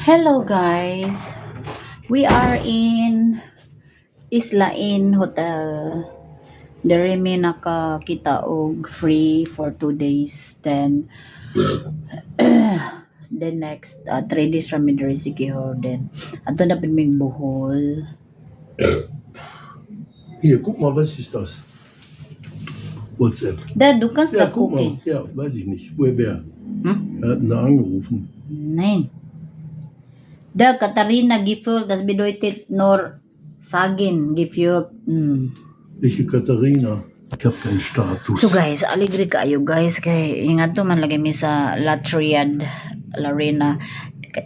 Hello guys, we are in Isla Inn Hotel. Dere mi nakakita og free for 2 days. Then the next 3 days from dere Sikihor. Then ato na pinming Bohol. Hier, guck mal, was ist das? WhatsApp. Dad, du kannst Ja, da guck gucken. mal. Ja, weiß ich nicht. Wer? Hm? Er hat ihn da angerufen. Nein. Da Katarina Gifult, das bedeutet nur Sagen, Gifult. Welche Katharina? Ich habe keinen Status. So guys, aligre kayo guys kay ingat to man lagi mi sa La Triad Larena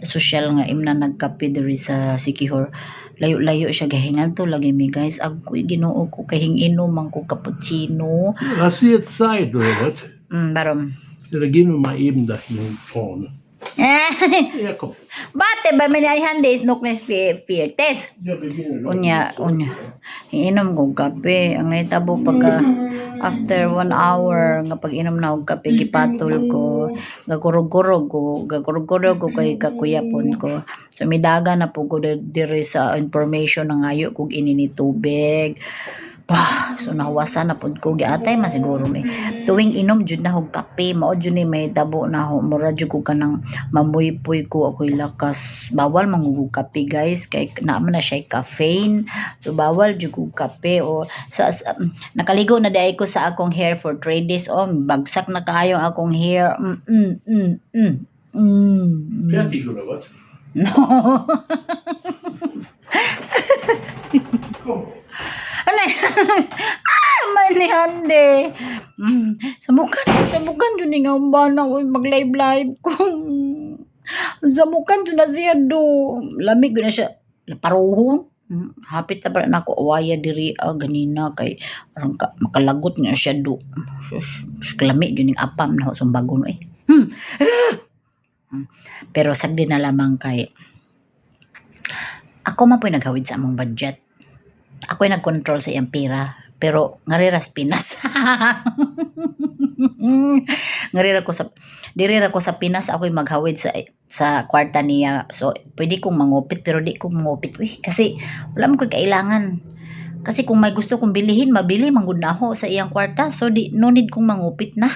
social nga imna nagkape diri sa Sikihor. Layo-layo siya gahingan to lagi mi guys. Ako'y Ginoo ko kay hinginom man ko cappuccino. Hast du jetzt Zeit, oder was? Barom. Ja, dann gehen wir mal eben da hier vorne. Ja, komm. Bate ba may naihan days noknes fear test. Ja, wir gehen Unya. Inom ko kape. Ang naitabo pagka after 1 hour nga pag inom na og kape gipatol ko, gagurog-gurog ko kay kakuyapon ko. So midaga na po ko diri sa information na ngayo kog inini tubig. So nahawasan na pud ko giatay man siguro may tuwing inom jud na og kape mao jud ni may tabo na ho mura jud ko kanang mamuypoy ko ako'y lakas bawal mangugog kape guys kay naman na siya caffeine so bawal jud ko kape o nakaligo na dai ko sa akong hair for 3 days bagsak na kaayo akong hair Fertig, oder was? No. Komm. Manihande. Samukan dyan nga ba na mag-live ko. Samukan dyan na siya do. Lamig na siya. Paruhon. Hapit na ba na ako awaya diri ganina kay parang makalagot nga siya do. Lamig yun yung apam na sumbago no Pero sagdi na lamang kay ako man po naghawid sa among budget. Ako ay nag-control sa iyang pera. Pero ngariras Pinas. Dirira ko sa Pinas ako'y maghawid sa kwarta niya. So pwede kong mangupit pero di ko mangupit kasi wala mo ko'y kailangan. Kasi kung may gusto kong bilihin, mabili manggod na ako sa iyang kwarta. So no need kong mangupit na.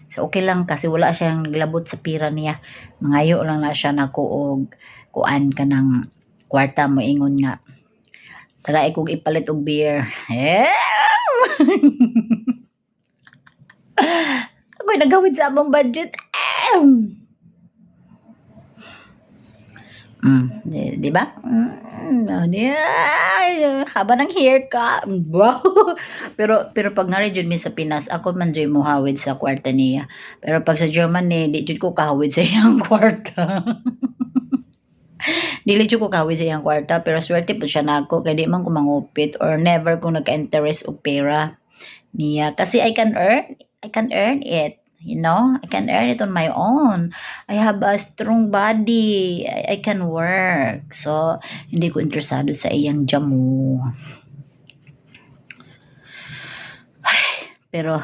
So okay lang kasi wala siyang naglabot sa pera niya. Mangayo lang na siya nako og kuan ka ng kwarta mo ingon nga. Tagay kong ipalit og beer. Ako'y nagawid sa among budget. Di ba? Haba ng hair ka. pero pag nga rin mi sa Pinas, ako man dyan mohawid sa kwarta niya. Pero pag sa Germany, di dyan ko kahawid sa iyang kwarta. Dili jud ko kawid sa iyang kwarta pero swerte po siya nako kay di man ko mangupit or never ko nagka-interest og pera niya kasi I can earn it, you know, I can earn it on my own. I have a strong body, I can work. So hindi ko interesado sa iyang jamu. Pero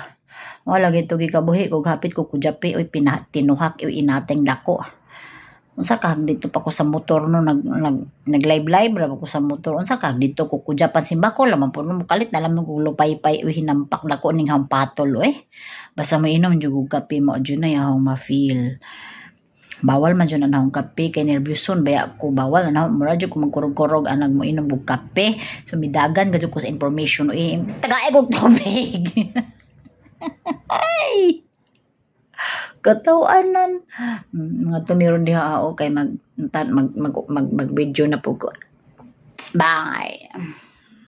wala gito gikabuhi kog hapit ko kujapi oy tinухak oy inateng dako. Unsa ka dito pa ko sa motor no nag-live ra ko sa motor unsa ka dito ko kujapan simbako lamang po no kalit na lamang ko lupay-pay hinampak dako ning hampatol basta mo inom jud og kape mo jud na yaw ma-feel bawal man jud na akong kape kay nervouson baya ko bawal na mura jud ko magkurog-kurog anag mo inom og kape so midagan gud ko sa information tagaay kog tubig ay katawanan mga tumiron diha kay mag video na po ko. Bye.